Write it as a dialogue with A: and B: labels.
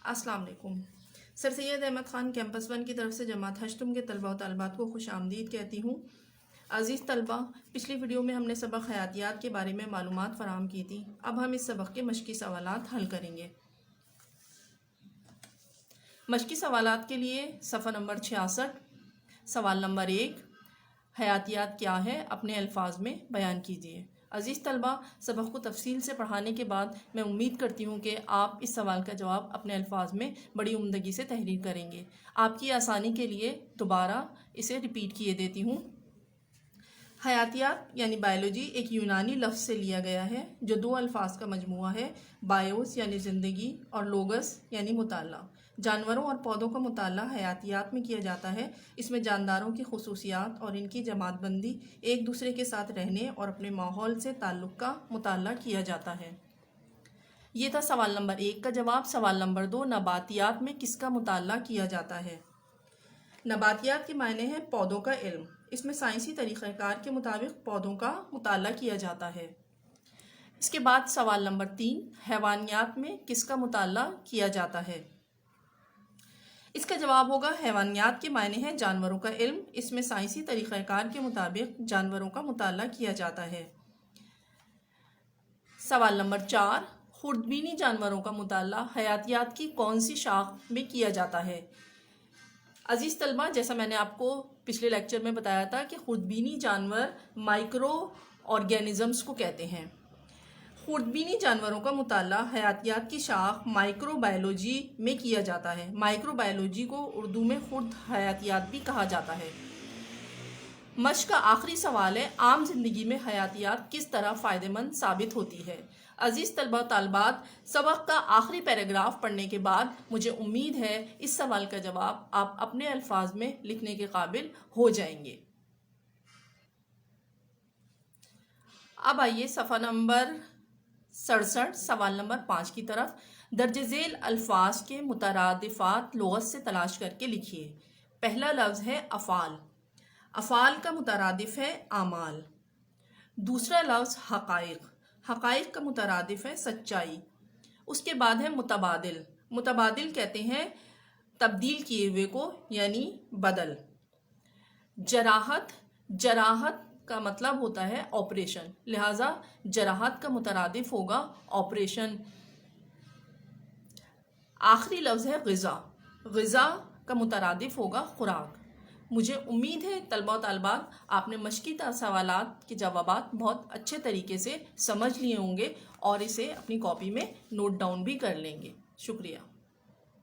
A: अस्सलाम वालेकुम। Sir Syed Ahmad Khan campus 1 की तरफ से जमात हश्तुम के तलबा और तालिबात को खुश आमदीद कहती हूँ। अज़ीज़ तलबा, पिछली वीडियो में हमने सबक हयातियात के बारे में मालूमात फ़राहम की थी। अब हम इस सबक के मश्की सवालात हल करेंगे। मश्की सवालात के लिए सफ़ा नंबर 66, सवाल नंबर 1, हयातियात क्या है अपने अल्फाज में बयान कीजिए। अज़ीज़ तलबा, सबक को तफसील से पढ़ाने के बाद मैं उम्मीद करती हूँ कि आप इस सवाल का जवाब अपने अल्फाज में बड़ी उम्दगी से तहरीर करेंगे। आपकी आसानी के लिए दोबारा इसे रिपीट किए देती हूँ। हयातियात यानी बायोलॉजी एक यूनानी लफ्ज़ से लिया गया है जो दो अल्फाज का मजमुआ है, बायोस यानी ज़िंदगी और लोगस यानी मुताला। जानवरों और पौधों का मुताला हयातियात में किया जाता है। इसमें जानदारों की खुसूसियात और इनकी जमातबंदी, एक दूसरे के साथ रहने और अपने माहौल से ताल्लुक़ का मुताला किया जाता है। ये था सवाल नंबर 1 का जवाब। सवाल नंबर 2, नबातियात में किसका मुताला किया जाता है। नबातियात के मायने हैं पौधों का इल्म। इसमें साइंसी तरीक़ाकार के मुताबिक पौधों का मुताला किया जाता है। इसके बाद सवाल नंबर 3, हैवानियात में किसका मुताला किया जाता है। इसका जवाब होगा हैवानियात के मायने हैं जानवरों का इल्म। इसमें साइंसी तरीक़ाकार के मुताबिक जानवरों का मुताला किया जाता है। सवाल नंबर 4, खुर्दबीनी जानवरों का मुताला हयातियात की कौन सी शाख में किया जाता है। अज़ीज़ तलबा, जैसा मैंने आपको पिछले लेक्चर में बताया था कि खुर्दबीनी जानवर माइक्रो ऑर्गेनिज़म्स को कहते हैं। खुर्दबीनी जानवरों का मुताला हयातियात की शाख माइक्रोबायोलॉजी में किया जाता है। माइक्रोबायोलॉजी को उर्दू में खुर्द हयातियात भी कहा जाता है। मश्क का आखिरी सवाल है, आम जिंदगी में हयातियात किस तरह फ़ायदेमंद साबित होती है। अज़ीज़ तलबा तालिबात, सबक का आखिरी पैराग्राफ पढ़ने के बाद मुझे उम्मीद है इस सवाल का जवाब आप अपने अल्फाज में लिखने के काबिल हो जाएंगे। अब आइए सफ़ा नंबर 67, सवाल नंबर 5 की तरफ। दर्ज झेल अल्फाज के मुतरादिफात लुग़त से तलाश करके लिखिए। पहला लफ्ज़ है अफ़ाल। अफ़ाल का मुतरादिफ है आमाल। दूसरा लफ्ज़ हक़ाइक़। हक़ाइक़ का मुतरादिफ है सच्चाई। उसके बाद है मुतबादिल। मुतबादिल कहते हैं तब्दील किए हुए को, यानी बदल। जराहत। जराहत का मतलब होता है ऑपरेशन, लिहाजा जराहत का मुतरादिफ होगा ऑपरेशन। आखिरी लफ्ज़ है ग़िज़ा। ग़िज़ा का मुतरादिफ होगा खुराक। मुझे उम्मीद है तलबा और तालिबात आपने मश्की सवालात के जवाबात बहुत अच्छे तरीके से समझ लिए होंगे और इसे अपनी कॉपी में नोट डाउन भी कर लेंगे। शुक्रिया।